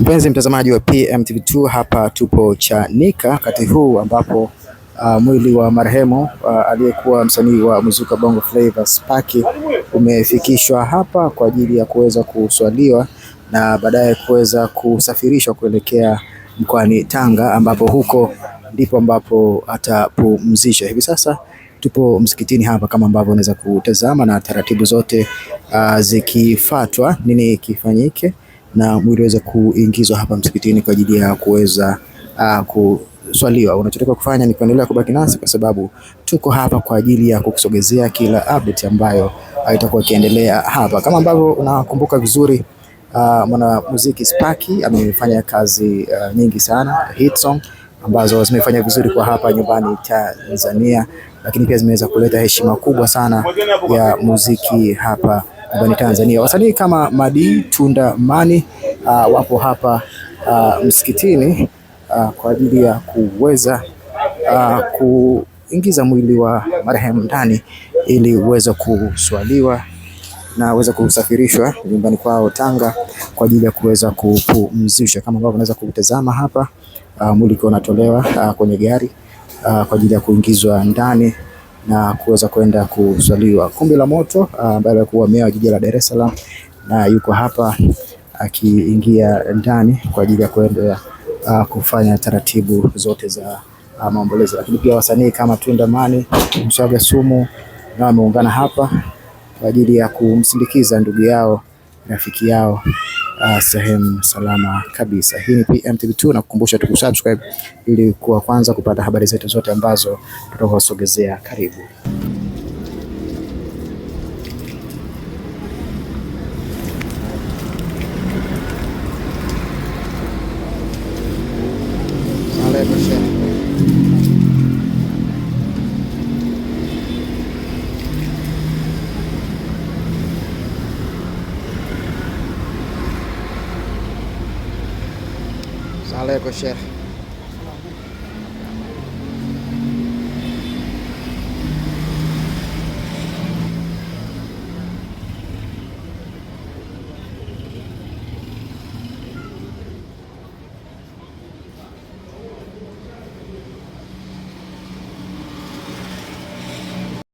Mpenzi mtazamaji wa PMTV2, hapa tupo Chanika wakati huu ambapo mwili wa marehemu aliyekuwa msanii wa muziki Bongo Flava Sparky umefikishwa hapa kwa ajili ya kuweza kuswaliwa na baadaye kuweza kusafirishwa kuelekea mkoani Tanga, ambapo huko ndipo ambapo atapumzishwa. Hivi sasa tupo msikitini hapa kama ambavyo unaweza kutazama, na taratibu zote zikifuatwa nini kifanyike na mwili uweze kuingizwa hapa msikitini kwa ajili ya kuweza kuswaliwa. Unachotaka kufanya ni kuendelea kubaki nasi, kwa sababu tuko hapa kwa ajili ya kukusogezea kila update ambayo itakuwa ikiendelea hapa. Kama ambavyo unakumbuka vizuri, mwanamuziki Sparky amefanya kazi nyingi sana, hit song ambazo zimefanya vizuri kwa hapa nyumbani Tanzania, lakini pia zimeweza kuleta heshima kubwa sana ya muziki hapa nyumbani Tanzania. Wasanii kama Madi, Tunda Mani wapo hapa msikitini kwa ajili ya kuweza kuingiza mwili wa marehemu ndani ili uweze kuswaliwa na uweze kusafirishwa nyumbani kwao Tanga kwa ajili ya kuweza kupumzisha. Kama ambavyo unaweza kutazama hapa, mwili ukiwa unatolewa kwenye gari kwa ajili ya kuingizwa ndani na kuweza kwenda kuswaliwa. Kumbi la moto ambaye alikuwa meya wa jiji la Dar es Salaam na yuko hapa akiingia ndani kwa ajili ya kwenda kufanya taratibu zote za maombolezo. Lakini pia wasanii kama Tunda Mani, Mshaga Sumu na wameungana hapa kwa ajili ya kumsindikiza ndugu yao, rafiki yao sehemu salama kabisa. Hii ni PMTV2 na kukumbusha tu kusubscribe ili kuwa kwanza kupata habari zetu zote ambazo tutawasogezea. Karibu. Assalamualaikum Sheikh.